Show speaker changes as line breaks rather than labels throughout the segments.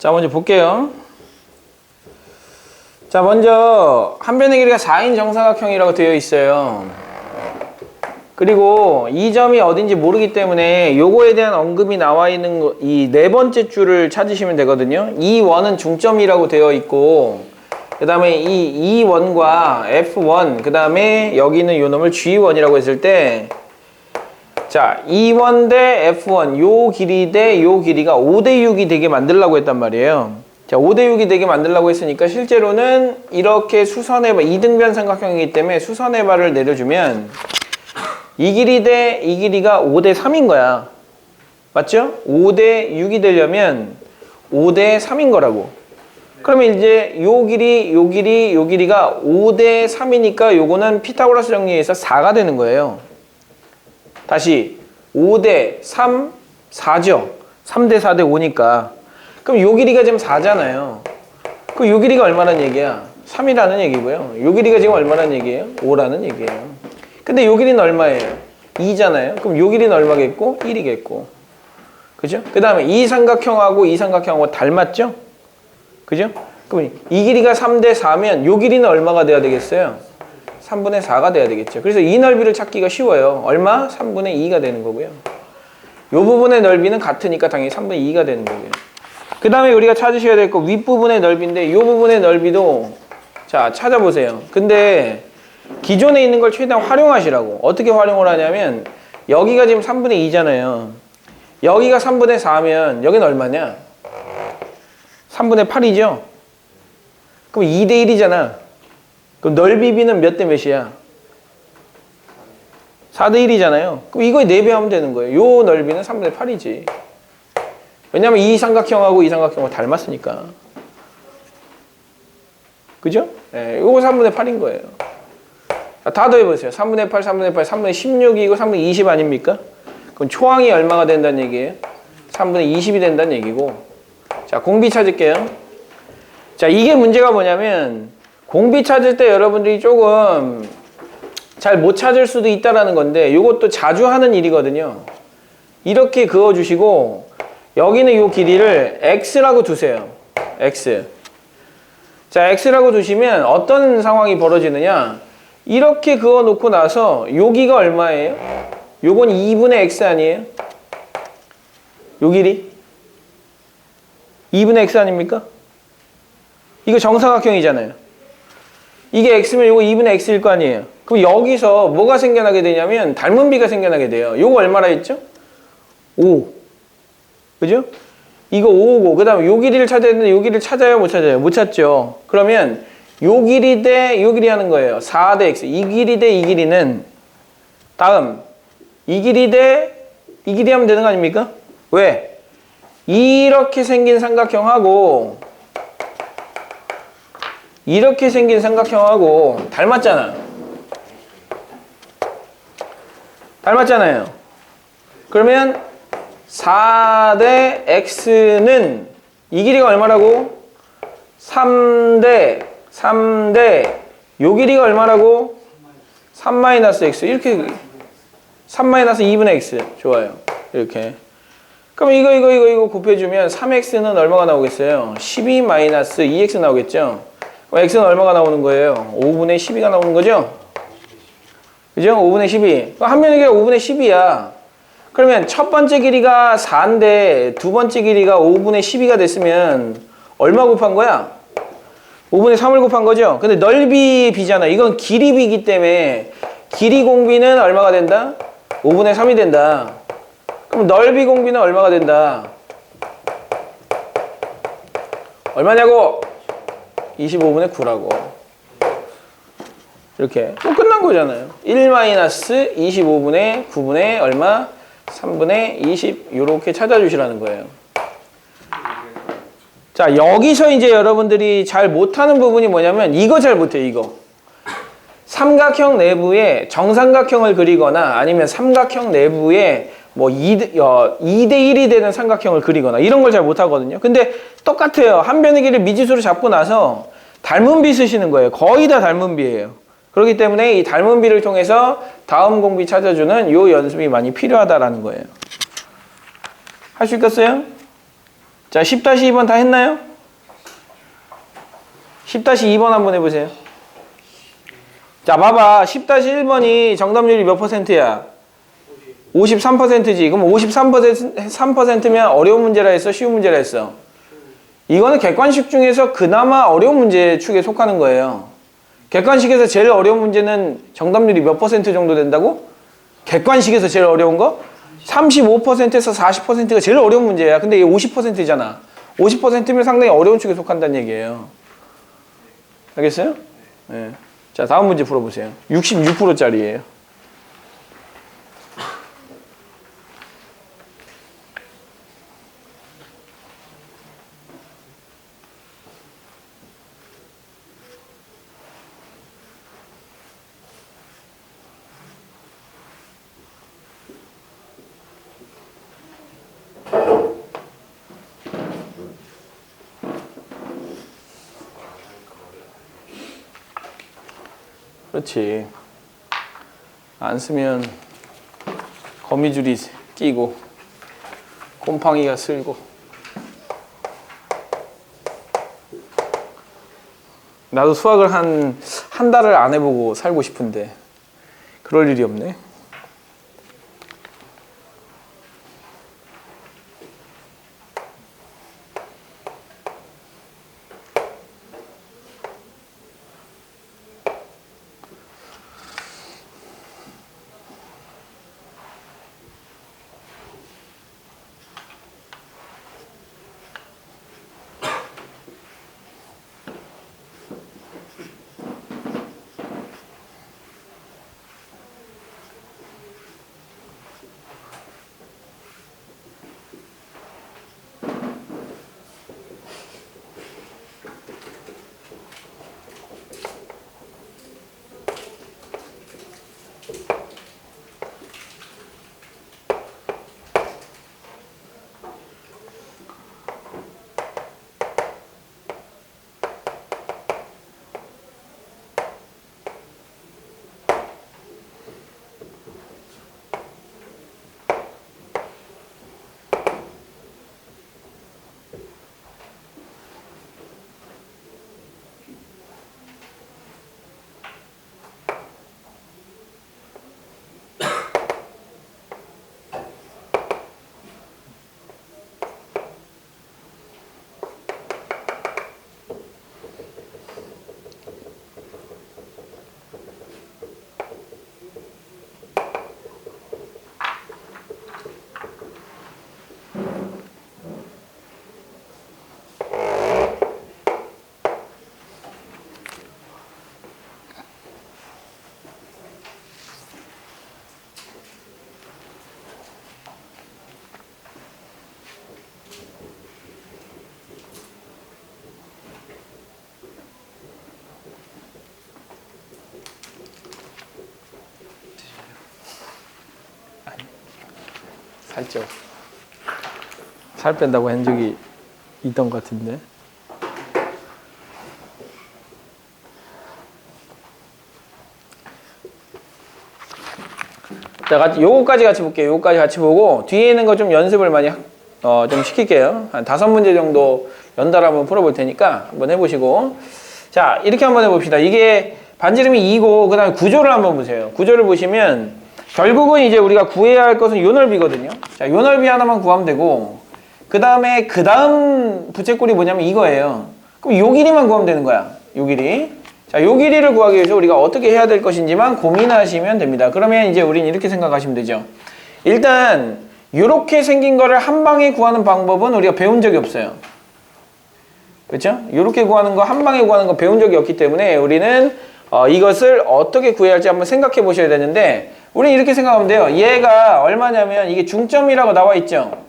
자, 먼저 볼게요. 자, 먼저 한 변의 길이가 4인 정사각형이라고 되어 있어요. 그리고 이 점이 어딘지 모르기 때문에 요거에 대한 언급이 나와 있는 이 네 번째 줄을 찾으시면 되거든요. 이 원은 중점이라고 되어 있고, 그 다음에 이 원과 F1, 그 다음에 여기는 요 놈을 G1이라고 했을 때, 자, E1 대 F1, 요 길이 대 요 길이가 5대 6이 되게 만들려고 했단 말이에요. 자, 5대 6이 되게 만들려고 했으니까 실제로는 이렇게 수선의 바, 이등변 삼각형이기 때문에 수선의 바를 내려주면 이 길이 대 이 길이가 5대 3인 거야. 맞죠? 5대 6이 되려면 5대 3인 거라고. 그러면 이제 요 길이가 5대 3이니까 요거는 피타고라스 정리에서 4가 되는 거예요. 다시 5대 3, 4죠. 3대 4대 5니까. 그럼 요 길이가 지금 4잖아요. 그럼 요 길이가 얼마란 얘기야? 3이라는 얘기고요. 요 길이가 지금 얼마란 얘기예요? 5라는 얘기예요. 근데 요 길이는 얼마예요? 2잖아요. 그럼 요 길이는 얼마겠고? 1이겠고. 그죠? 그 다음에 이 삼각형하고 이 삼각형하고 닮았죠? 그죠? 그럼 이 길이가 3대 4면 요 길이는 얼마가 돼야 되겠어요? 3분의 4가 돼야 되겠죠. 그래서 이 넓이를 찾기가 쉬워요. 얼마? 3분의 2가 되는 거고요. 요 부분의 넓이는 같으니까 당연히 3분의 2가 되는 거고요. 그 다음에 우리가 찾으셔야 될 거 윗부분의 넓이인데 요 부분의 넓이도 자 찾아보세요. 근데 기존에 있는 걸 최대한 활용하시라고. 어떻게 활용을 하냐면 여기가 지금 3분의 2잖아요. 여기가 3분의 4면 여기는 얼마냐? 3분의 8이죠? 그럼 2대 1이잖아. 그럼 넓이 B는 몇 대 몇이야? 4대 1이잖아요. 그럼 이거에 4배 하면 되는 거예요. 요 넓이는 3분의 8이지. 왜냐면 이 삼각형하고 이 삼각형하고 닮았으니까. 그죠? 네, 요거 3분의 8인 거예요. 다 더해보세요. 3분의 8, 3분의 8, 3분의 16이고 3분의 20 아닙니까? 그럼 초항이 얼마가 된다는 얘기예요? 3분의 20이 된다는 얘기고. 자, 공비 찾을게요. 자, 이게 문제가 뭐냐면 공비 찾을 때 여러분들이 조금 잘 못 찾을 수도 있다라는 건데 이것도 자주 하는 일이거든요. 이렇게 그어주시고 여기는 이 길이를 x라고 두세요. x. 자, x라고 두시면 어떤 상황이 벌어지느냐? 이렇게 그어놓고 나서 여기가 얼마예요? 요건 2분의 x 아니에요? 요 길이? 2분의 x 아닙니까? 이거 정사각형이잖아요. 이게 x면 요거 2분의 x일 거 아니에요. 그럼 여기서 뭐가 생겨나게 되냐면 닮은 비가 생겨나게 돼요. 요거 얼마나 했죠? 5. 그죠? 이거 5고 그 다음에 요 길이를 찾아야 되는데 요 길이를 찾아요? 못 찾아요? 못 찾죠. 그러면 요 길이 대 요 길이 하는 거예요. 4 대 x. 이 길이 대 이 길이는 다음 이 길이 대 이 길이 하면 되는 거 아닙니까? 왜? 이렇게 생긴 삼각형하고 이렇게 생긴 삼각형하고 닮았잖아. 닮았잖아요. 그러면 4 대 x는 이 길이가 얼마라고? 3대 요 길이가 얼마라고? 3-x 이렇게 3-2분의 x 좋아요. 이렇게 그럼 이거 곱해주면 3x는 얼마가 나오겠어요? 12-2x 나오겠죠? x는 얼마가 나오는 거예요? 5분의 12가 나오는 거죠? 그죠? 5분의 12. 한 변의 길이가 5분의 10이야. 그러면 첫 번째 길이가 4인데 두 번째 길이가 5분의 12가 됐으면 얼마 곱한 거야? 5분의 3을 곱한 거죠. 근데 넓이의 비잖아. 이건 길이 비기 때문에 길이 공비는 얼마가 된다? 5분의 3이 된다. 그럼 넓이 공비는 얼마가 된다? 얼마냐고? 25분의 9라고. 이렇게 끝난 거잖아요. 1-25분의 9분의 얼마? 3분의 20 이렇게 찾아주시라는 거예요. 자, 여기서 이제 여러분들이 잘 못하는 부분이 뭐냐면 이거 잘 못해요. 이거 삼각형 내부에 정삼각형을 그리거나 아니면 삼각형 내부에 뭐 2대 1이 되는 삼각형을 그리거나 이런 걸 잘 못하거든요. 근데 똑같아요. 한 변의 길이를 미지수로 잡고 나서 닮은 비 쓰시는 거예요. 거의 다 닮은 비예요. 그렇기 때문에 이 닮은 비를 통해서 다음 공비 찾아주는 요 연습이 많이 필요하다라는 거예요. 할 수 있겠어요? 자, 10-2번 다 했나요? 10-2번 한번 해보세요. 자, 봐봐. 10-1번이 정답률이 몇 %야? 53%지. 그럼 53%면 어려운 문제라 했어? 쉬운 문제라 했어? 이거는 객관식 중에서 그나마 어려운 문제 축에 속하는 거예요. 객관식에서 제일 어려운 문제는 정답률이 몇 % 정도 된다고? 객관식에서 제일 어려운 거? 35%에서 40%가 제일 어려운 문제야. 근데 이게 50%잖아. 50%면 상당히 어려운 축에 속한다는 얘기예요. 알겠어요? 네. 자, 다음 문제 풀어보세요. 66%짜리예요. 그렇지. 안 쓰면 거미줄이 끼고 곰팡이가 쓸고. 나도 수학을 한 달을 안 해보고 살고 싶은데 그럴 일이 없네. 살쪄. 살 뺀다고 한 적이 있던 것 같은데. 자, 요거까지 같이 볼게요. 요거까지 같이 보고 뒤에 있는 거 좀 연습을 많이 좀 시킬게요. 한 5문제 정도 연달아 한번 풀어볼 테니까 한번 해보시고. 자, 이렇게 한번 해봅시다. 이게 반지름이 2고 그 다음에 구조를 한번 보세요. 구조를 보시면 결국은 이제 우리가 구해야 할 것은 요 넓이거든요. 자, 요 넓이 하나만 구하면 되고 그 다음 부채꼴이 뭐냐면 이거예요. 그럼 요 길이만 구하면 되는 거야. 요 길이. 자, 요 길이를 구하기 위해서 우리가 어떻게 해야 될 것인지만 고민하시면 됩니다. 그러면 이제 우린 이렇게 생각하시면 되죠. 일단 요렇게 생긴 거를 한 방에 구하는 방법은 우리가 배운 적이 없어요. 그렇죠? 요렇게 구하는 거, 한 방에 구하는 거 배운 적이 없기 때문에 우리는 이것을 어떻게 구해야 할지 한번 생각해 보셔야 되는데, 우리는 이렇게 생각하면 돼요. 얘가 얼마냐면 이게 중점이라고 나와 있죠.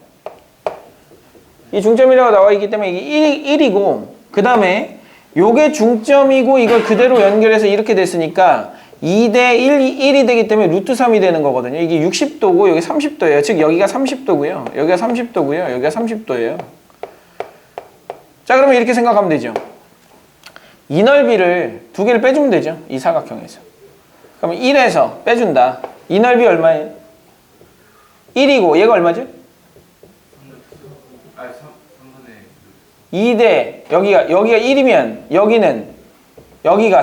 이 중점이라고 나와 있기 때문에 이게 1이고, 그 다음에 요게 중점이고 이걸 그대로 연결해서 이렇게 됐으니까 2대 1이 되기 때문에 루트 3이 되는 거거든요. 이게 60도고 여기 30도예요. 즉 여기가 30도고요. 여기가 30도고요. 여기가 30도예요. 자, 그러면 이렇게 생각하면 되죠. 이 넓이를 두 개를 빼주면 되죠. 이 사각형에서. 그러면 1에서 빼준다. 이 넓이 얼마예요? 1이고 얘가 얼마죠? 2대 여기가 1이면 여기가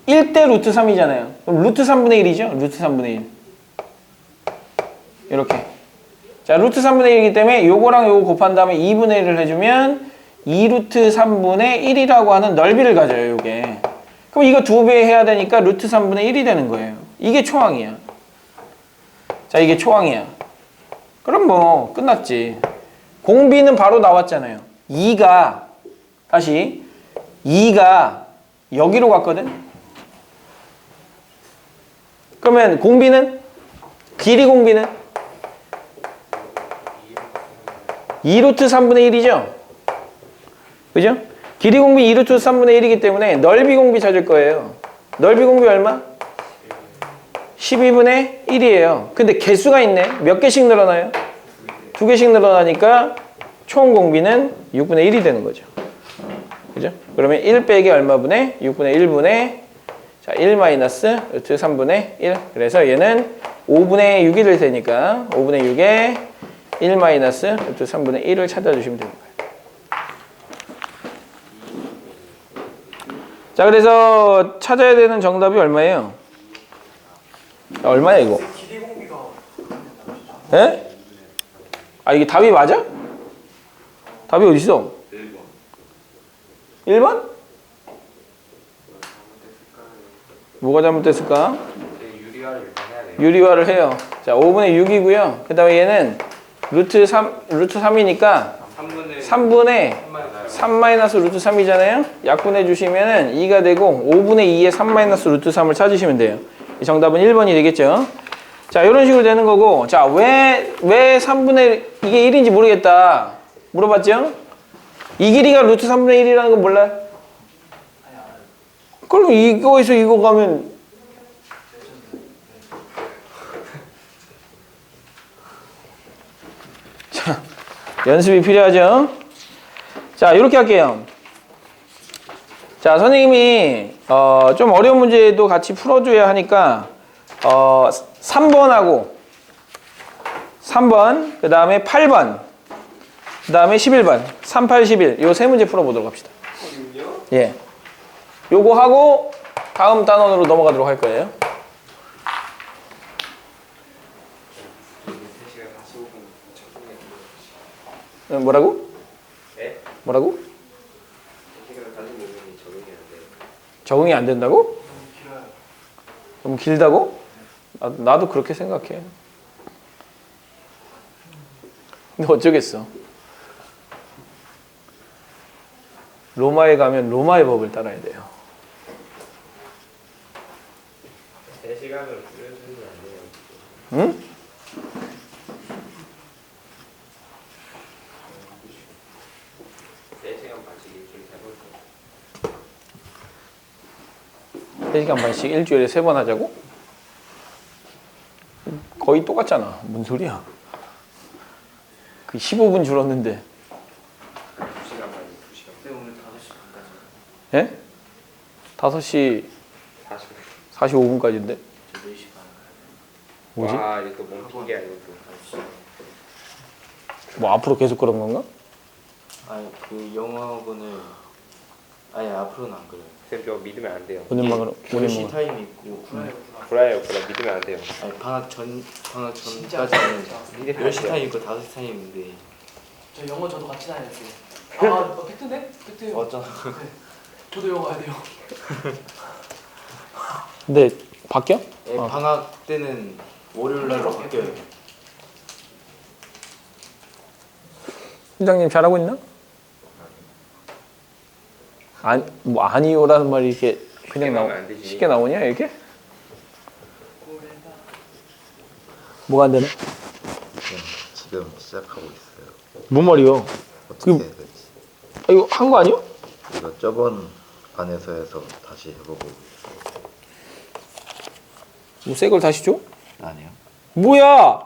1대 루트 3이잖아요. 그럼 루트 3분의 1이죠? 루트 3분의 1. 이렇게. 자, 루트 3분의 1이기 때문에 요거랑 요거 곱한 다음에 2분의 1을 해주면 2루트 3분의 1이라고 하는 넓이를 가져요, 요게. 그럼 이거 2배 해야 되니까 루트 3분의 1이 되는 거예요. 이게 초항이야. 자, 이게 초항이야. 그럼 뭐 끝났지. 공비는 바로 나왔잖아요. 2가 여기로 갔거든. 그러면 공비는, 길이 공비는 2루트 3분의 1이죠. 그죠? 길이 공비 2루트 3분의 1이기 때문에 넓이 공비 찾을 거예요. 넓이 공비 얼마? 12분의 1이에요. 근데 개수가 있네. 몇 개씩 늘어나요? 2개씩 늘어나니까 총 공비는 6분의 1이 되는 거죠. 그죠? 그러면 1 빼기 얼마분의? 6분의 1분의, 자, 1 마이너스 루트 3분의 1. 그래서 얘는 5분의 6이 될 테니까 5분의 6에 1 마이너스 루트 3분의 1을 찾아주시면 되는 거예요. 자, 그래서 찾아야 되는 정답이 얼마예요? 얼마야 이거? 예? 아, 이게 답이 맞아? 답이 어디 있어? 1번? 뭐가 잘못됐을까? 유리화를 해요. 자, 5분의 6이고요. 그 다음에 얘는 루트 3이니까 3분의 3 마이너스 루트 3이잖아요. 약분해 주시면은 2가 되고 5분의 2에 3 마이너스 루트 3을 찾으시면 돼요. 이 정답은 1번이 되겠죠. 자, 이런 식으로 되는 거고, 자, 왜 3분의 이게 1인지 모르겠다 물어봤죠? 이 길이가 루트 3분의 1이라는 건 몰라요? 그럼 이거에서 이거 가면 자, 연습이 필요하죠? 자, 이렇게 할게요. 자, 선생님이 좀 어려운 문제도 같이 풀어줘야 하니까 3번하고 3번, 그 다음에 8번, 그 다음에 11번, 3, 8, 11 요 세 문제 풀어보도록 합시다. 예, 요거 하고 다음 단원으로 넘어가도록 할 거예요. 뭐라고?
네?
뭐라고? 적응이 안 된다고? 너무 길다고? 나도 그렇게 생각해. 근데 어쩌겠어. 로마에 가면 로마의 법을 따라야 돼요.
3시간으로 줄여주면 안 돼요.
응? 세 시간 반씩 일주일에 3번 하자고? 거의 똑같잖아. 뭔 소리야? 그 15분 줄었는데.
2시간 반이 2시간. 근데 오늘 5시 반까지.
예? 5시 45분까지인데?
저 4시 반.
뭐지?
와, 이거 또 몸핑이야, 이것도.
뭐 앞으로 계속 그런 건가?
아니 그 영어분을 아니 앞으로는 안 그래요.
쌤, 저 믿으면 안 돼요.
오늘만으로
교시 타임 있고
불화요, 불화. 믿으면 안 돼요.
아니 방학 전까지는 10시 타임 있고 5시 타임인데
저 영어 저도 같이 다녔어요. 아, 팩트네? 팩트.
어쩌나
저도 영어 가야 돼요.
근데 바뀌어?
예, 방학 때는 월요일 날로 바뀌어요.
훈장님 잘하고 있나? 뭐 아니요라는 말이 이렇게 그냥 쉽게 나오냐 이렇게? 뭐가 안 되나?
지금 시작하고 있어요.
뭔 말이요?
어떻게
그-
해야 되지?
이거 한 거 아니요?
이거 저번 안에서 해서 다시 해보고
뭐 새 걸 다시 줘?
아니요.
뭐야?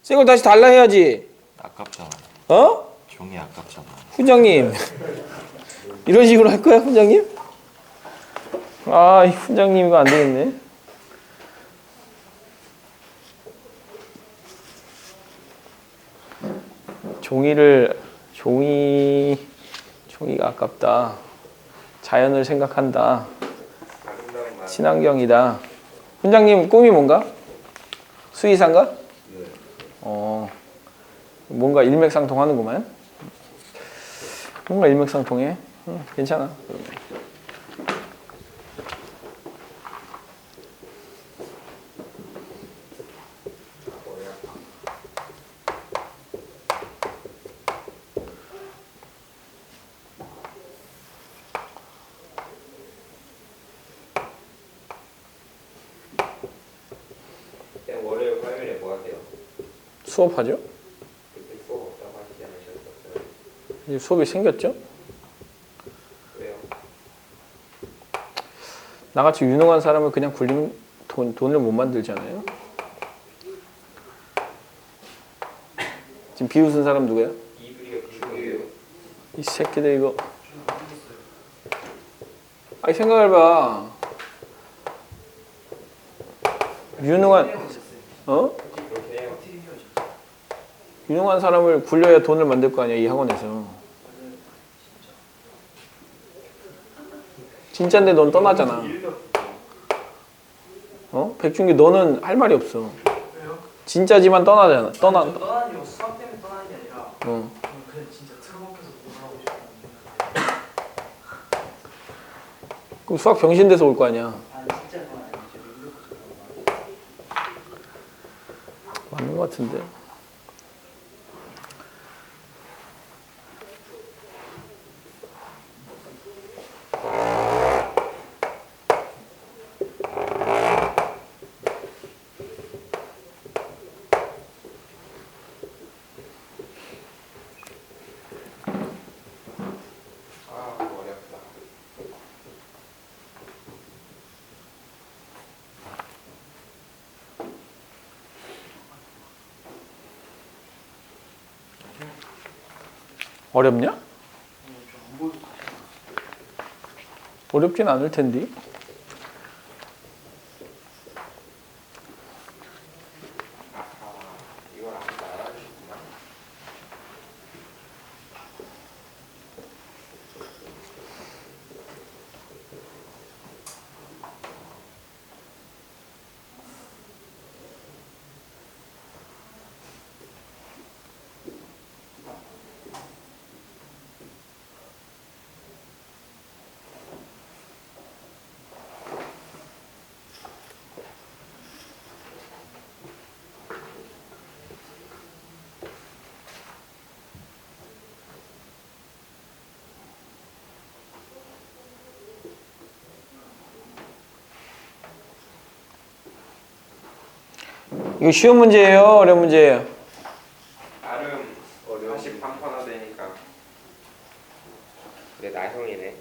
새 걸 다시 달라 해야지.
아깝잖아.
어?
종이 아깝잖아.
훈장님 이런 식으로 할 거야 훈장님? 아, 이 훈장님 이거 안 되겠네. 종이가 아깝다. 자연을 생각한다. 친환경이다. 훈장님 꿈이 뭔가? 수의사인가? 뭔가 일맥상통하는구만. 뭔가 일맥상통해. 괜찮아.
월요일 화요일에 뭐 하세요?
수업하죠?
그때 수업 없다고 하시지 않으셨어요?
이제 수업이 생겼죠?
왜요?
나같이 유능한 사람을 그냥 굴리면 돈을 못 만들잖아요. 지금 비웃은 사람 누구야?
이불이요.
이 새끼들 이거. 아니 생각해봐. 유능한 유능한 사람을 굴려야 돈을 만들 거 아니야 이 학원에서. 진짜인데 넌 떠나잖아. 백준기 너는 할 말이 없어.
왜요?
진짜지만 떠나잖아.
떠나는 게 수학 때문에 떠나는 게 아니라
어.
그냥 진짜 틀어박혀서 놀아보고 싶어요.
그럼 수학 병신 돼서 올 거 아니야.
아니 진짜 그건 아니죠.
맞는 거 같은데.
아, 어렵다.
어렵냐? 어렵진 않을 텐데.
이걸 안 알아주셨구나.
이거 쉬운 문제예요? 어려운 문제예요?
나름 다시 판판화 되니까. 근데 나형이네.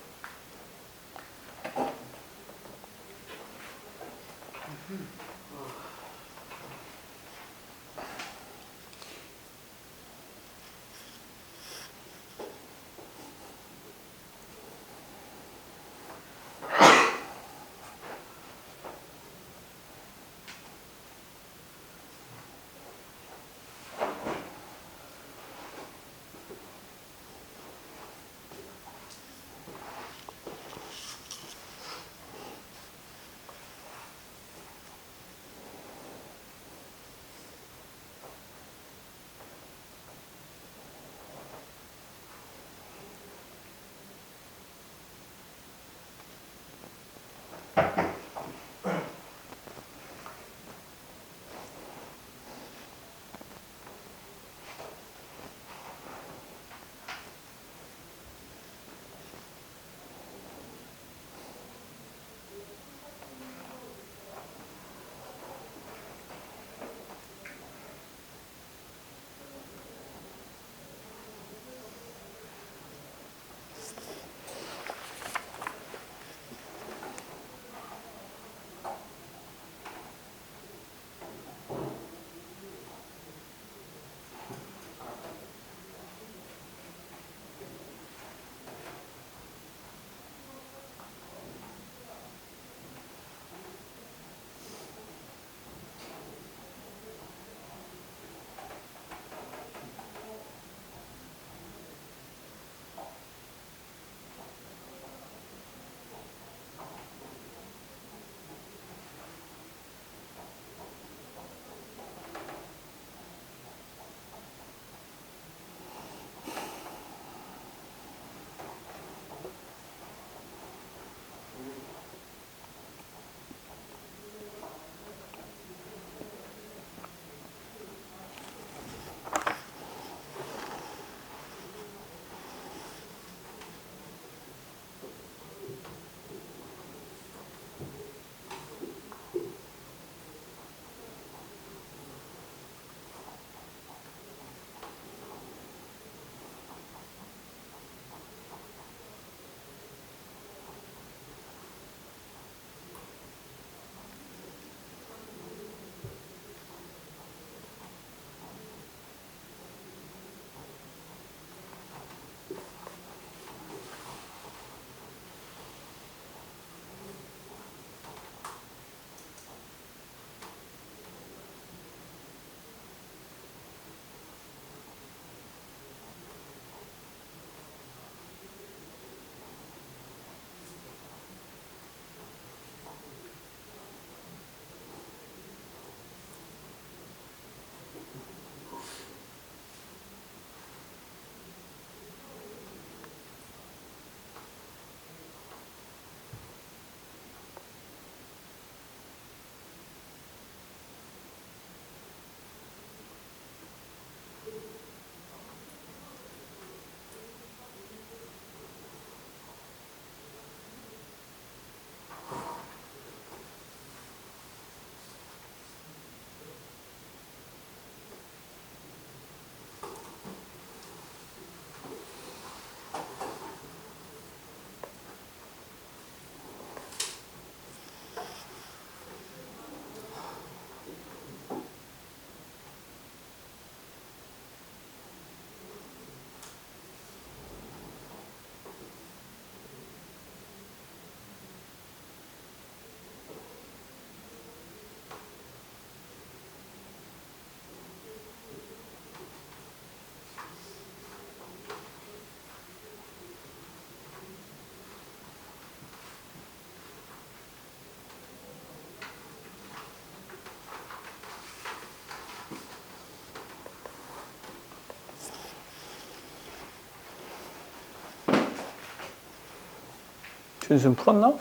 준수는 풀었나?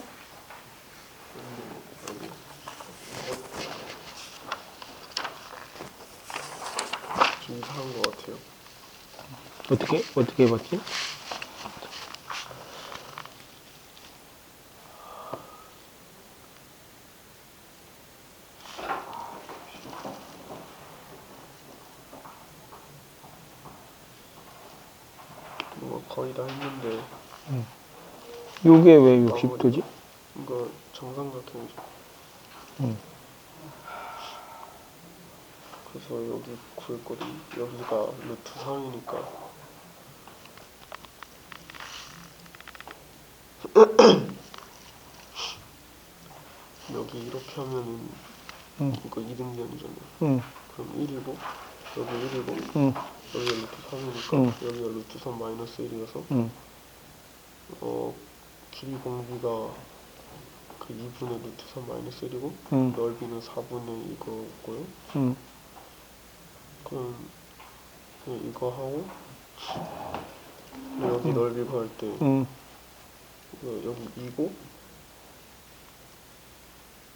좀 이상한 것 같아요.
어떻게 해봤지?
뭐 거의 다 했는데
요게 왜 60도지?
이거 정삼각형이죠. 그래서 여기 구했거든요. 여기가 루트 3이니까 여기 이렇게 하면은 이거 이등변이잖아요. 그럼 1이고 여기 1이고 여기가 루트 3이니까 여기가 루트 3 마이너스 1이어서 길이 공비가 그 2분의 루트 3 마이너스 1이고 넓이는 4분의 이거고요. 그럼 그냥 이거 하고 여기 넓이 구할 때 여기 2고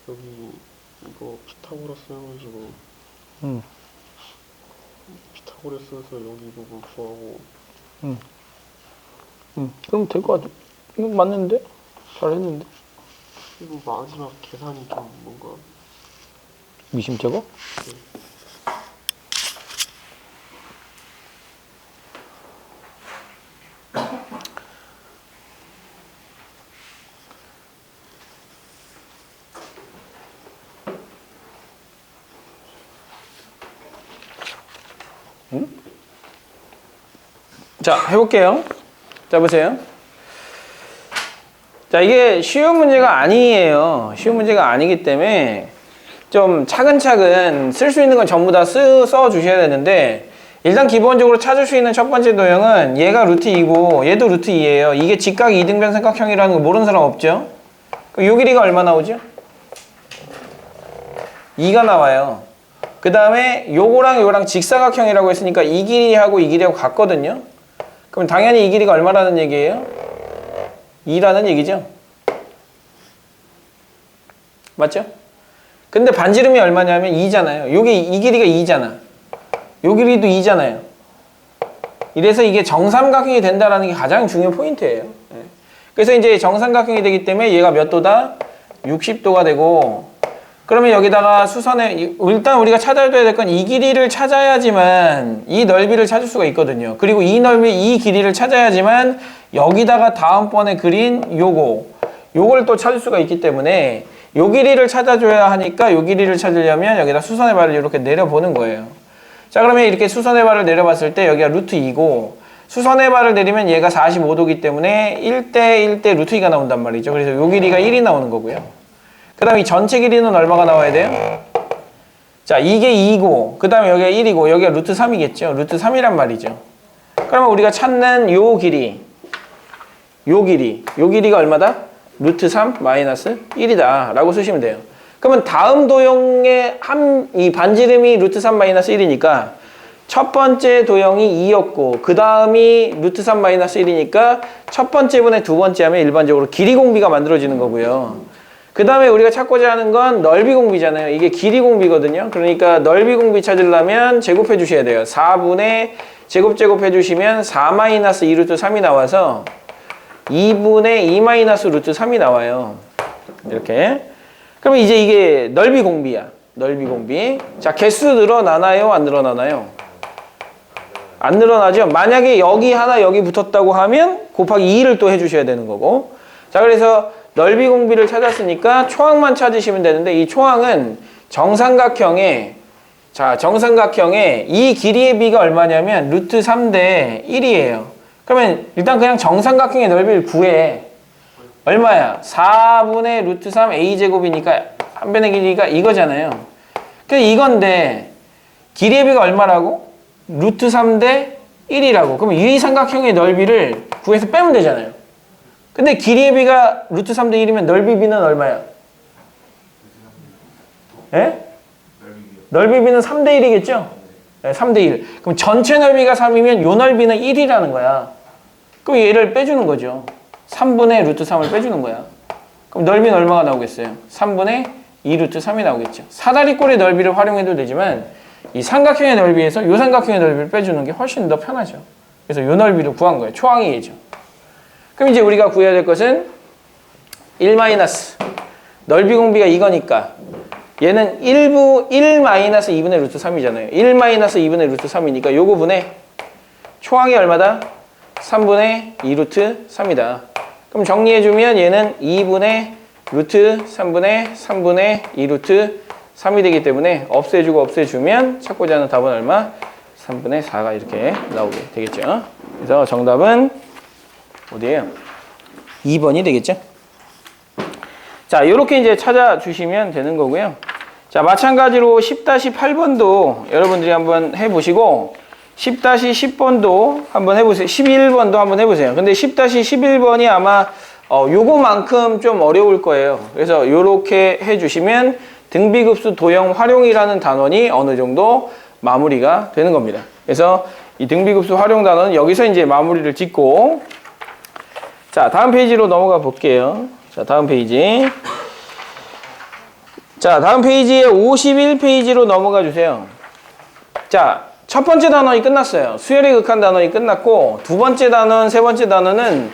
여기 이거 피타고라스 해가지고 피타고라스에서 여기 이 부분 구하고
그럼 될 것 같아. 이거 맞는데? 잘했는데?
이거 마지막 계산이 좀 뭔가
미심 제거? 자, 해볼게요. 자, 보세요. 자, 이게 쉬운 문제가 아니에요. 쉬운 문제가 아니기 때문에 좀 차근차근 쓸 수 있는 건 전부 다 써 주셔야 되는데, 일단 기본적으로 찾을 수 있는 첫 번째 도형은 얘가 루트 2고 얘도 루트 2예요. 이게 직각 이등변 삼각형이라는 거 모르는 사람 없죠? 그럼 요 길이가 얼마 나오죠? 2가 나와요. 그 다음에 요거랑 요거랑 직사각형이라고 했으니까 이 길이하고 이 길이하고 같거든요. 그럼 당연히 이 길이가 얼마라는 얘기예요? 2라는 얘기죠. 맞죠? 근데 반지름이 얼마냐면 2잖아요. 요게 이 길이가 2잖아. 요 길이도 2잖아요. 이래서 이게 정삼각형이 된다라는 게 가장 중요한 포인트예요. 그래서 이제 정삼각형이 되기 때문에 얘가 몇 도다? 60도가 되고, 그러면 여기다가 수선에 일단 우리가 찾아야 될 건 이 길이를 찾아야지만 이 넓이를 찾을 수가 있거든요. 그리고 이 넓이, 이 길이를 찾아야지만 여기다가 다음번에 그린 요걸 또 찾을 수가 있기 때문에 요 길이를 찾아줘야 하니까 요 길이를 찾으려면 여기다 수선의 발을 이렇게 내려보는 거예요. 자, 그러면 이렇게 수선의 발을 내려봤을 때 여기가 루트 2고 수선의 발을 내리면 얘가 45도기 때문에 1대 루트 2가 나온단 말이죠. 그래서 요 길이가 1이 나오는 거고요. 그 다음에 이 전체 길이는 얼마가 나와야 돼요? 자, 이게 2고 그 다음에 여기가 1이고 여기가 루트 3이겠죠. 루트 3이란 말이죠. 그러면 우리가 찾는 요 길이가 얼마다? 루트 3 마이너스 1이다 라고 쓰시면 돼요. 그러면 다음 도형의 이 반지름이 루트 3 마이너스 1이니까 첫 번째 도형이 2였고 그 다음이 루트 3 마이너스 1이니까 첫 번째 분의 두 번째 하면 일반적으로 길이 공비가 만들어지는 거고요. 그 다음에 우리가 찾고자 하는 건 넓이 공비잖아요. 이게 길이 공비거든요. 그러니까 넓이 공비 찾으려면 제곱해 주셔야 돼요. 4분의 제곱해 주시면 4 마이너스 2 루트 3이 나와서 2분의 2 마이너스 루트 3이 나와요. 이렇게. 그러면 이제 이게 넓이 공비야. 넓이 공비. 자, 개수 늘어나나요? 안 늘어나나요? 안 늘어나죠? 만약에 여기 하나 여기 붙었다고 하면 곱하기 2를 또 해주셔야 되는 거고. 자, 그래서 넓이 공비를 찾았으니까 초항만 찾으시면 되는데 이 초항은 정삼각형의 이 길이의 비가 얼마냐면 루트 3대 1이에요. 그러면 일단 그냥 정삼각형의 넓이를 구해. 얼마야? 4분의 루트 3 a제곱이니까 한 변의 길이가 이거잖아요. 그래서 이건데 길이의 비가 얼마라고? 루트 3대 1이라고. 그러면 이 삼각형의 넓이를 구해서 빼면 되잖아요. 근데 길이의 비가 루트 3대 1이면 넓이 비는 얼마야? 예? 넓이 비는 3대 1이겠죠? 네, 3대 1. 그럼 전체 넓이가 3이면 요 넓이는 1이라는 거야. 그럼 얘를 빼주는 거죠. 3분의 루트 3을 빼주는 거야. 그럼 넓이는 얼마가 나오겠어요? 3분의 2 루트 3이 나오겠죠. 사다리꼴의 넓이를 활용해도 되지만 이 삼각형의 넓이에서 이 삼각형의 넓이를 빼주는 게 훨씬 더 편하죠. 그래서 이 넓이를 구한 거예요. 초항이죠. 그럼 이제 우리가 구해야 될 것은 1 마이너스 넓이 공비가 이거니까 얘는 1-2분의 루트 3이잖아요. 1 마이너스 2분의 루트 3이니까 요거 분의 초항이 얼마다? 3분의 2 루트 3이다. 그럼 정리해주면 얘는 2분의 루트 3분의 2 루트 3이 되기 때문에 없애주고 없애주면 찾고자 하는 답은 얼마? 3분의 4가 이렇게 나오게 되겠죠. 그래서 정답은 어디예요? 2번이 되겠죠. 자, 이렇게 이제 찾아주시면 되는 거고요. 자, 마찬가지로 10-8번도 여러분들이 한번 해보시고 10-10번도 한번 해보세요. 11번도 한번 해보세요. 근데 10-11번이 아마 요거만큼 좀 어려울 거예요. 그래서 요렇게 해주시면 등비급수 도형 활용이라는 단원이 어느 정도 마무리가 되는 겁니다. 그래서 이 등비급수 활용 단원은 여기서 이제 마무리를 짓고, 자, 다음 페이지로 넘어가 볼게요. 자, 다음 페이지. 자, 다음 페이지에 51페이지로 넘어가 주세요. 자, 첫 번째 단원이 끝났어요. 수열의 극한 단원이 끝났고, 두 번째 단원, 세 번째 단원은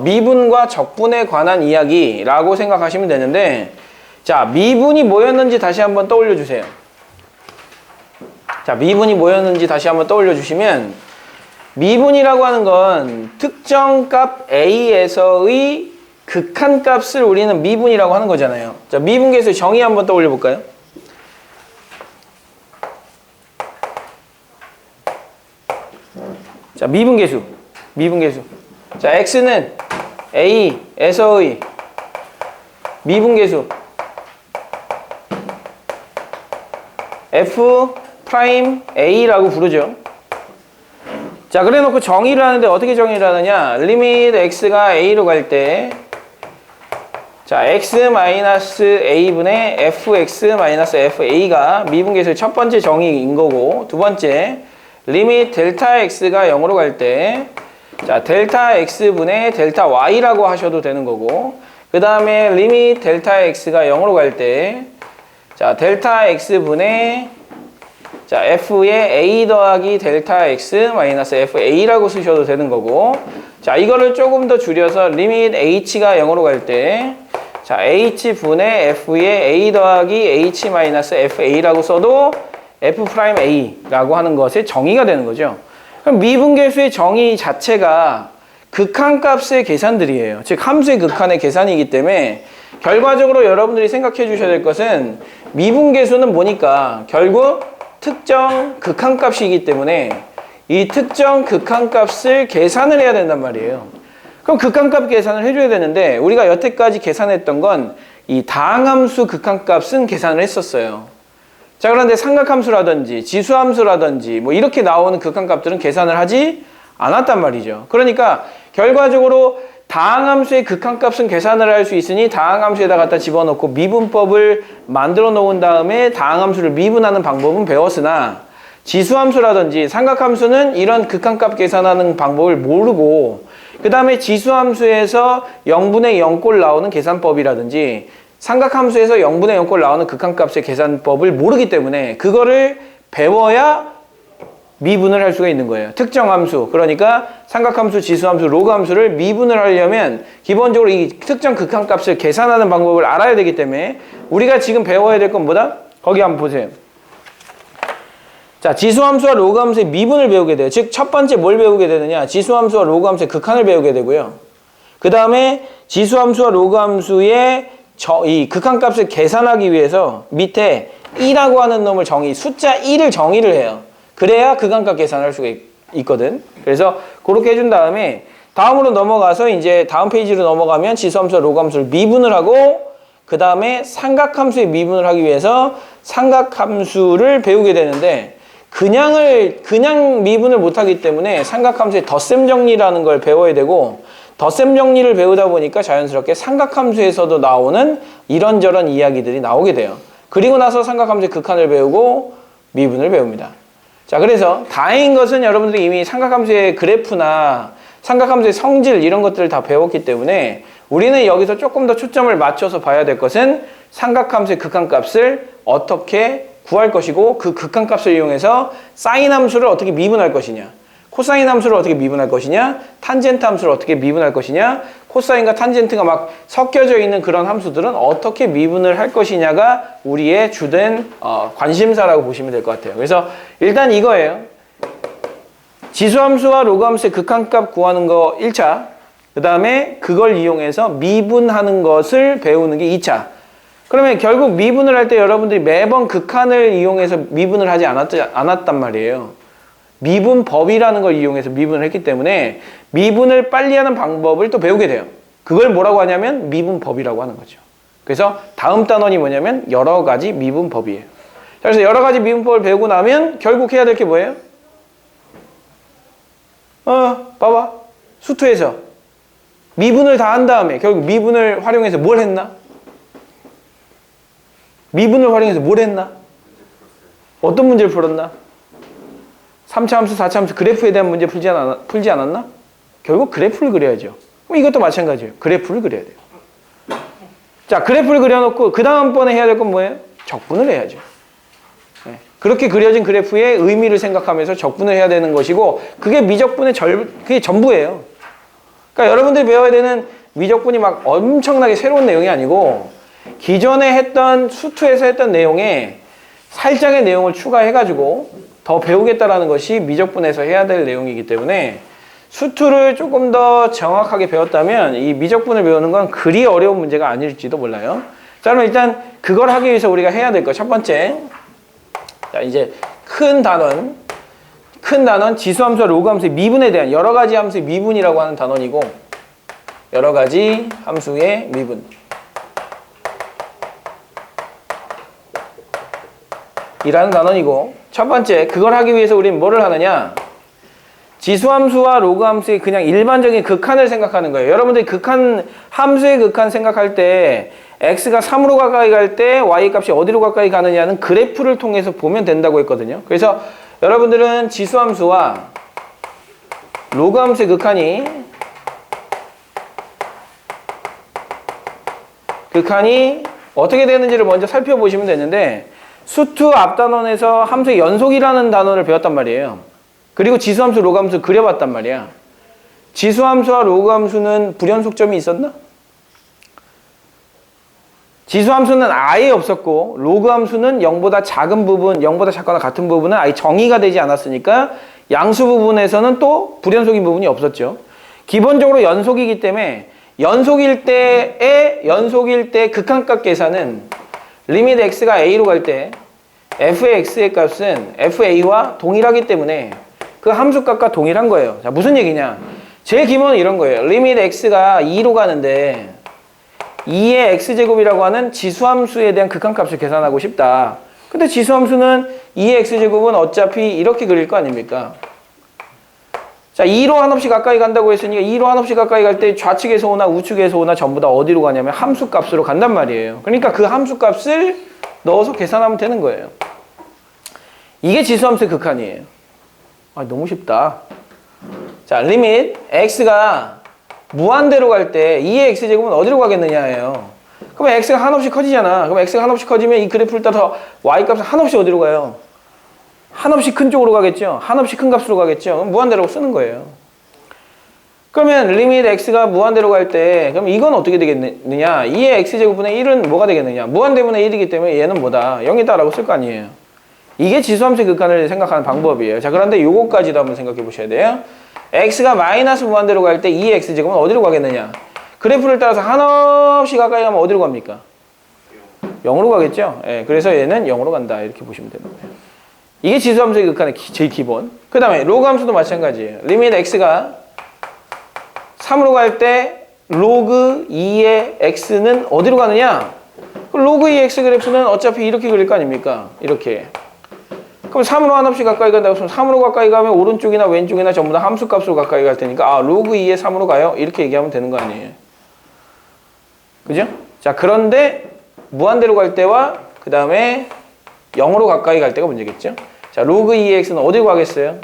미분과 적분에 관한 이야기라고 생각하시면 되는데, 자, 미분이 뭐였는지 다시 한번 떠올려 주세요. 자, 미분이 뭐였는지 다시 한번 떠올려 주시면, 미분이라고 하는 건 특정 값 A에서의 극한값을 우리는 미분이라고 하는 거잖아요. 자, 미분계수의 정의 한번 떠올려 볼까요? 자, 미분계수. 자, x는 A에서의 미분계수 f 프라임 A라고 부르죠. 자, 그래 놓고 정의를 하는데 어떻게 정의를 하느냐? 리밋 x가 A로 갈 때, 자, x-a분의 fx-fa가 미분계수의 첫 번째 정의인 거고, 두 번째, 리밋 델타 x가 0으로 갈 때, 자, 델타 x분의 델타 y라고 하셔도 되는 거고, 그 다음에 리밋 델타 x가 0으로 갈 때, 자, 델타 x분의, 자, f의 a 더하기 델타 x 마이너스 fa라고 쓰셔도 되는 거고, 자, 이거를 조금 더 줄여서 리밋 h가 0으로 갈 때, 자, h분의 f의 a 더하기 h 마이너스 fa라고 써도 f'a라고 하는 것의 정의가 되는 거죠. 그럼 미분계수의 정의 자체가 극한값의 계산들이에요. 즉 함수의 극한의 계산이기 때문에 결과적으로 여러분들이 생각해 주셔야 될 것은 미분계수는 뭐니까 결국 특정 극한값이기 때문에 이 특정 극한값을 계산을 해야 된단 말이에요. 그럼 극한값 계산을 해줘야 되는데 우리가 여태까지 계산했던 건 이 다항함수 극한값은 계산을 했었어요. 자, 그런데 삼각함수라든지 지수함수라든지 뭐 이렇게 나오는 극한값들은 계산을 하지 않았단 말이죠. 그러니까 결과적으로 다항함수의 극한값은 계산을 할 수 있으니 다항함수에다 갖다 집어넣고 미분법을 만들어 놓은 다음에 다항함수를 미분하는 방법은 배웠으나 지수함수라든지 삼각함수는 이런 극한값 계산하는 방법을 모르고 그 다음에 지수함수에서 0분의 0꼴 나오는 계산법이라든지 삼각함수에서 0분의 0꼴 나오는 극한값의 계산법을 모르기 때문에 그거를 배워야 미분을 할 수가 있는 거예요. 특정 함수, 그러니까 삼각함수, 지수함수, 로그함수를 미분을 하려면 기본적으로 이 특정 극한값을 계산하는 방법을 알아야 되기 때문에 우리가 지금 배워야 될 건 뭐다? 거기 한번 보세요. 자, 지수함수와 로그함수의 미분을 배우게 돼요. 즉, 첫 번째 뭘 배우게 되느냐? 지수함수와 로그함수의 극한을 배우게 되고요. 그 다음에 지수함수와 로그함수의 이 극한값을 계산하기 위해서 밑에 2라고 하는 놈을 숫자 2를 정의를 해요. 그래야 극한값 계산을 할 수가 있거든. 그래서 그렇게 해준 다음에 다음으로 넘어가서 이제 다음 페이지로 넘어가면 지수함수와 로그함수를 미분을 하고 그 다음에 삼각함수의 미분을 하기 위해서 삼각함수를 배우게 되는데 그냥 미분을 못하기 때문에 삼각함수의 덧셈 정리라는 걸 배워야 되고 덧셈 정리를 배우다 보니까 자연스럽게 삼각함수에서도 나오는 이런저런 이야기들이 나오게 돼요. 그리고 나서 삼각함수의 극한을 배우고 미분을 배웁니다. 자, 그래서 다행인 것은 여러분들이 이미 삼각함수의 그래프나 삼각함수의 성질 이런 것들을 다 배웠기 때문에 우리는 여기서 조금 더 초점을 맞춰서 봐야 될 것은 삼각함수의 극한값을 어떻게 구할 것이고 그 극한값을 이용해서 사인 함수를 어떻게 미분할 것이냐, 코사인 함수를 어떻게 미분할 것이냐, 탄젠트 함수를 어떻게 미분할 것이냐, 코사인과 탄젠트가 막 섞여져 있는 그런 함수들은 어떻게 미분을 할 것이냐가 우리의 주된 관심사라고 보시면 될 것 같아요. 그래서 일단 이거예요. 지수함수와 로그함수의 극한값 구하는 거 1차, 그 다음에 그걸 이용해서 미분하는 것을 배우는 게 2차. 그러면 결국 미분을 할 때 여러분들이 매번 극한을 이용해서 미분을 하지 않았단 말이에요. 미분법이라는 걸 이용해서 미분을 했기 때문에 미분을 빨리 하는 방법을 또 배우게 돼요. 그걸 뭐라고 하냐면 미분법이라고 하는 거죠. 그래서 다음 단원이 뭐냐면 여러 가지 미분법이에요. 그래서 여러 가지 미분법을 배우고 나면 결국 해야 될 게 뭐예요? 봐봐. 수투에서 미분을 다 한 다음에 결국 미분을 활용해서 뭘 했나? 미분을 활용해서 뭘 했나? 어떤 문제를 풀었나? 3차 함수, 4차 함수 그래프에 대한 문제 풀지 않았나? 결국 그래프를 그려야죠. 그럼 이것도 마찬가지예요. 그래프를 그려야 돼요. 자, 그래프를 그려놓고 그 다음번에 해야 될 건 뭐예요? 적분을 해야죠. 네. 그렇게 그려진 그래프의 의미를 생각하면서 적분을 해야 되는 것이고 그게 미적분의 그게 전부예요. 그러니까 여러분들이 배워야 되는 미적분이 막 엄청나게 새로운 내용이 아니고 기존에 했던 수투에서 했던 내용에 살짝의 내용을 추가해가지고 더 배우겠다라는 것이 미적분에서 해야 될 내용이기 때문에 수투를 조금 더 정확하게 배웠다면 이 미적분을 배우는 건 그리 어려운 문제가 아닐지도 몰라요. 자, 그럼 일단 그걸 하기 위해서 우리가 해야 될 거 첫 번째. 자, 이제 큰 단원 지수함수와 로그함수의 미분에 대한 여러 가지 함수의 미분이라고 하는 단원이고 여러 가지 함수의 미분. 이라는 단원이고 첫 번째 그걸 하기 위해서 우리는 뭐를 하느냐 지수함수와 로그함수의 그냥 일반적인 극한을 생각하는 거예요. 여러분들이 함수의 극한 생각할 때 x가 3으로 가까이 갈 때 y 값이 어디로 가까이 가느냐는 그래프를 통해서 보면 된다고 했거든요. 그래서 여러분들은 지수함수와 로그함수의 극한이 어떻게 되는지를 먼저 살펴보시면 되는데 수투 앞단원에서 함수의 연속이라는 단원을 배웠단 말이에요. 그리고 지수함수, 로그함수 그려봤단 말이야. 지수함수와 로그함수는 불연속점이 있었나? 지수함수는 아예 없었고 로그함수는 0보다 작은 부분, 0보다 작거나 같은 부분은 아예 정의가 되지 않았으니까 양수 부분에서는 또 불연속인 부분이 없었죠. 기본적으로 연속이기 때문에 연속일 때 극한값 계산은 리밋 x가 a로 갈 때 f의 x의 값은 fa와 동일하기 때문에 그 함수값과 동일한 거예요. 자, 무슨 얘기냐? 제일 기본은 이런 거예요. 리밋 x가 2로 가는데 2의 x제곱이라고 하는 지수함수에 대한 극한값을 계산하고 싶다. 근데 지수함수는 2의 x제곱은 어차피 이렇게 그릴 거 아닙니까? 자, 2로 한없이 가까이 간다고 했으니까 2로 한없이 가까이 갈 때 좌측에서 오나 우측에서 오나 전부 다 어디로 가냐면 함수값으로 간단 말이에요. 그러니까 그 함수값을 넣어서 계산하면 되는 거예요. 이게 지수함수의 극한이에요. 아, 너무 쉽다. 자, 리밋 x가 무한대로 갈 때 2의 x제곱은 어디로 가겠느냐예요. 그러면 x가 한없이 커지잖아. 그럼 x가 한없이 커지면 이 그래프를 따서 y값은 한없이 어디로 가요? 한없이 큰 쪽으로 가겠죠. 한없이 큰 값으로 가겠죠. 그럼 무한대로 쓰는 거예요. 그러면 리밋 x가 무한대로 갈 때 그럼 이건 어떻게 되겠느냐? 2의 x제곱분의 1은 뭐가 되겠느냐? 무한대분의 1이기 때문에 얘는 뭐다? 0이다 라고 쓸 거 아니에요. 이게 지수함수의 극한을 생각하는 방법이에요. 자, 그런데 요거까지도 한번 생각해 보셔야 돼요. x가 마이너스 무한대로 갈 때 2의 x제곱은 어디로 가겠느냐? 그래프를 따라서 한없이 가까이 가면 어디로 갑니까? 0으로 가겠죠? 예, 그래서 얘는 0으로 간다. 이렇게 보시면 되는 거예요. 이게 지수함수의 극한의 제일 기본. 그 다음에 로그 함수도 마찬가지예요. 리밋 x가 3으로 갈 때 로그 2의 x는 어디로 가느냐? 로그 2의 x 그래프는 어차피 이렇게 그릴 거 아닙니까? 이렇게. 그럼 3으로 한없이 가까이 간다고 하면 3으로 가까이 가면 오른쪽이나 왼쪽이나 전부 다 함수값으로 가까이 갈 테니까 아, 로그 2의 3으로 가요? 이렇게 얘기하면 되는 거 아니에요. 그죠? 자, 그런데 무한대로 갈 때와 그 다음에 0으로 가까이 갈 때가 문제겠죠? 자, 로그 2의 x는 어디로 가겠어요?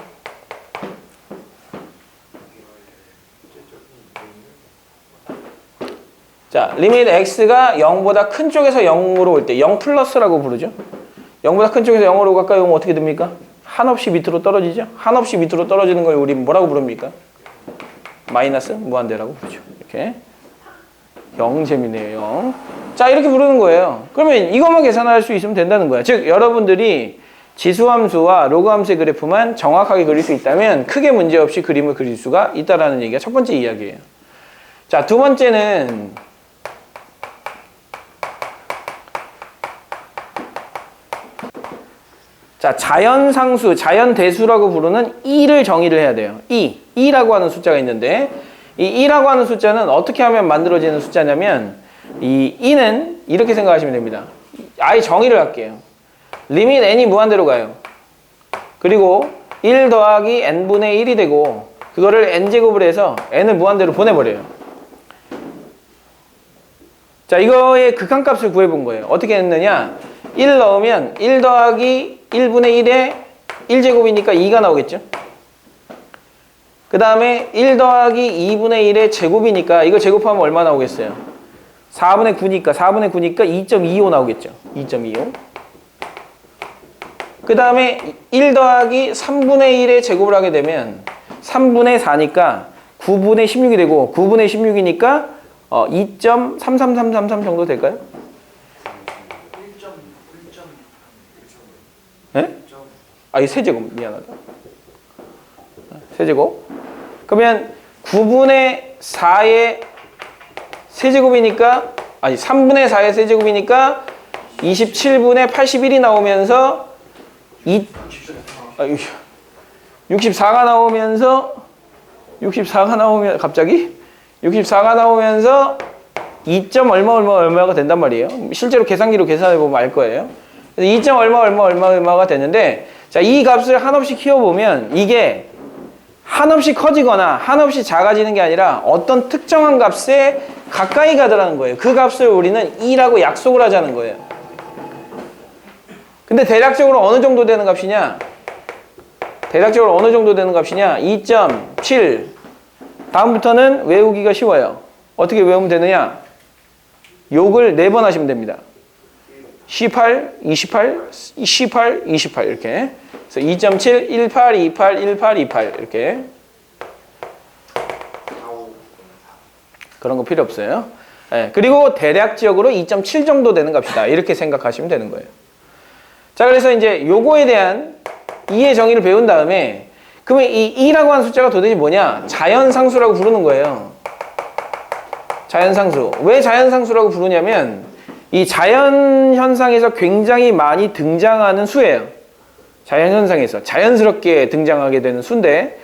자, 리밋 x가 0보다 큰 쪽에서 0으로 올 때 0 플러스라고 부르죠. 0보다 큰 쪽에서 0으로 가까이 오면 어떻게 됩니까? 한없이 밑으로 떨어지죠. 한없이 밑으로 떨어지는 걸 우리 뭐라고 부릅니까? 마이너스 무한대라고 부르죠. 이렇게 0잼이네요. 0. 자, 이렇게 부르는 거예요. 그러면 이것만 계산할 수 있으면 된다는 거야. 즉 여러분들이 지수함수와 로그함수의 그래프만 정확하게 그릴 수 있다면 크게 문제없이 그림을 그릴 수가 있다라는 얘기가 첫 번째 이야기예요. 자, 두 번째는 자, 자연상수, 자연대수라고 부르는 2를 정의를 해야 돼요. 2라고 하는 숫자가 있는데 이 2라고 하는 숫자는 어떻게 하면 만들어지는 숫자냐면 이 2는 이렇게 생각하시면 됩니다. 아예 정의를 할게요. 리밋 n이 무한대로 가요. 그리고 1 더하기 n분의 1이 되고 그거를 n제곱을 해서 n을 무한대로 보내버려요. 자, 이거의 극한값을 구해본 거예요. 어떻게 했느냐? 1 넣으면 1 더하기 1분의 1에 1제곱이니까 2가 나오겠죠? 그 다음에 1 더하기 2분의 1의 제곱이니까 이거 제곱하면 얼마 나오겠어요? 4분의 9니까 2.25 나오겠죠? 2.25. 그 다음에 1 더하기 3분의 1의 제곱을 하게 되면 3분의 4니까 9분의 16이 되고 9분의 16이니까 2.33333 정도 될까요?
1.1.1.1.
네? 아, 이 세제곱 미안하다. 세제곱. 그러면 9분의 4의 세제곱이니까 아니 3분의 4의 세제곱이니까 27분의 81이 나오면서 64가 나오면 갑자기 64가 나오면서 2. 얼마가 된단 말이에요. 실제로 계산기로 계산해 보면 알 거예요. 그래서 2. 얼마가 되는데 자, 이 값을 한없이 키워보면 이게 한없이 커지거나 한없이 작아지는 게 아니라 어떤 특정한 값에 가까이 가더라는 거예요. 그 값을 우리는 2라고 약속을 하자는 거예요. 근데 대략적으로 어느 정도 되는 값이냐? 2.7. 다음부터는 외우기가 쉬워요. 어떻게 외우면 되느냐? 욕을 4번 하시면 됩니다. 18, 28, 18, 28 이렇게. 그래서 2.7, 18, 28, 18, 28 이렇게. 그런 거 필요 없어요. 네, 그리고 대략적으로 2.7 정도 되는 값이다. 이렇게 생각하시면 되는 거예요. 자, 그래서 이제 요거에 대한 2의 정의를 배운 다음에 그러면 이 2라고 하는 숫자가 도대체 뭐냐? 자연상수라고 부르는 거예요. 자연상수. 왜 자연상수라고 부르냐면 이 자연현상에서 굉장히 많이 등장하는 수예요. 자연현상에서 자연스럽게 등장하게 되는 수인데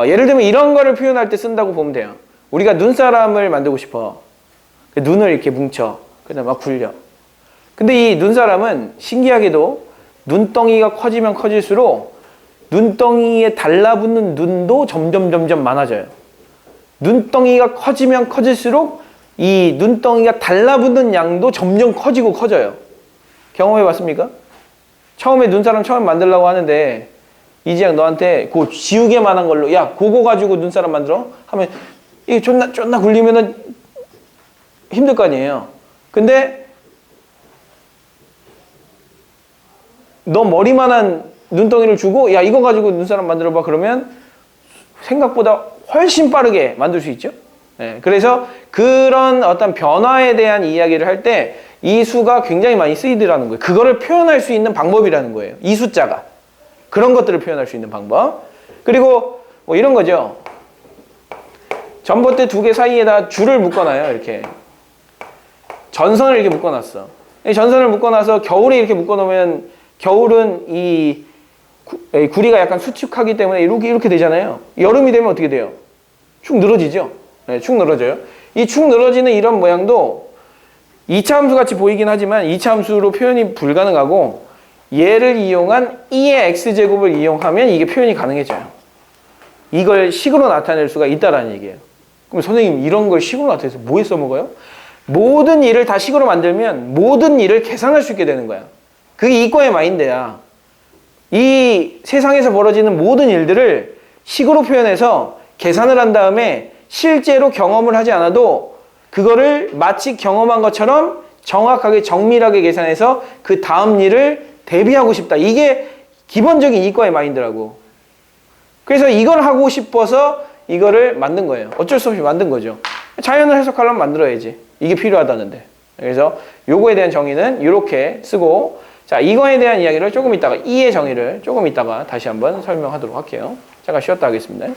예를 들면 이런 거를 표현할 때 쓴다고 보면 돼요. 우리가 눈사람을 만들고 싶어. 눈을 이렇게 뭉쳐. 그다음에 막 굴려. 근데 이 눈사람은 신기하게도 눈덩이가 커지면 커질수록 눈덩이에 달라붙는 눈도 점점 많아져요. 눈덩이가 커지면 커질수록 이 눈덩이가 달라붙는 양도 점점 커져요. 경험해 봤습니까? 처음에 눈사람 처음 만들려고 하는데 이지양 너한테 그 지우개만한 걸로 야 그거 가지고 눈사람 만들어? 하면 이게 쫀나 굴리면은 힘들 거 아니에요. 근데 너 머리만한 눈덩이를 주고 야 이거 가지고 눈사람 만들어봐 그러면 생각보다 훨씬 빠르게 만들 수 있죠. 네, 그래서 그런 어떤 변화에 대한 이야기를 할 때 이 수가 굉장히 많이 쓰이더라는 거예요. 그거를 표현할 수 있는 방법이라는 거예요. 이 숫자가. 그런 것들을 표현할 수 있는 방법. 그리고 뭐 이런 거죠. 전봇대 2개 사이에다 줄을 묶어놔요. 이렇게. 전선을 이렇게 묶어놨어. 이 전선을 묶어놔서 겨울에 이렇게 묶어놓으면 겨울은 이 구리가 약간 수축하기 때문에 이렇게 되잖아요. 여름이 되면 어떻게 돼요? 축 늘어지죠? 네, 축 늘어져요. 이 축 늘어지는 이런 모양도 2차 함수 같이 보이긴 하지만 2차 함수로 표현이 불가능하고 얘를 이용한 2의 x제곱을 이용하면 이게 표현이 가능해져요. 이걸 식으로 나타낼 수가 있다라는 얘기예요. 그럼 선생님 이런 걸 식으로 나타내서 뭐에 써먹어요? 모든 일을 다 식으로 만들면 모든 일을 계산할 수 있게 되는 거야. 그게 이과의 마인드야. 이 세상에서 벌어지는 모든 일들을 식으로 표현해서 계산을 한 다음에 실제로 경험을 하지 않아도 그거를 마치 경험한 것처럼 정확하게 정밀하게 계산해서 그 다음 일을 대비하고 싶다. 이게 기본적인 이과의 마인드라고. 그래서 이걸 하고 싶어서 이거를 만든 거예요. 어쩔 수 없이 만든 거죠. 자연을 해석하려면 만들어야지. 이게 필요하다는데. 그래서 요거에 대한 정의는 이렇게 쓰고, 자, 이거에 대한 이야기를 조금 이따가, 이의 정의를 조금 이따가 다시 한번 설명하도록 할게요. 잠깐 쉬었다 하겠습니다.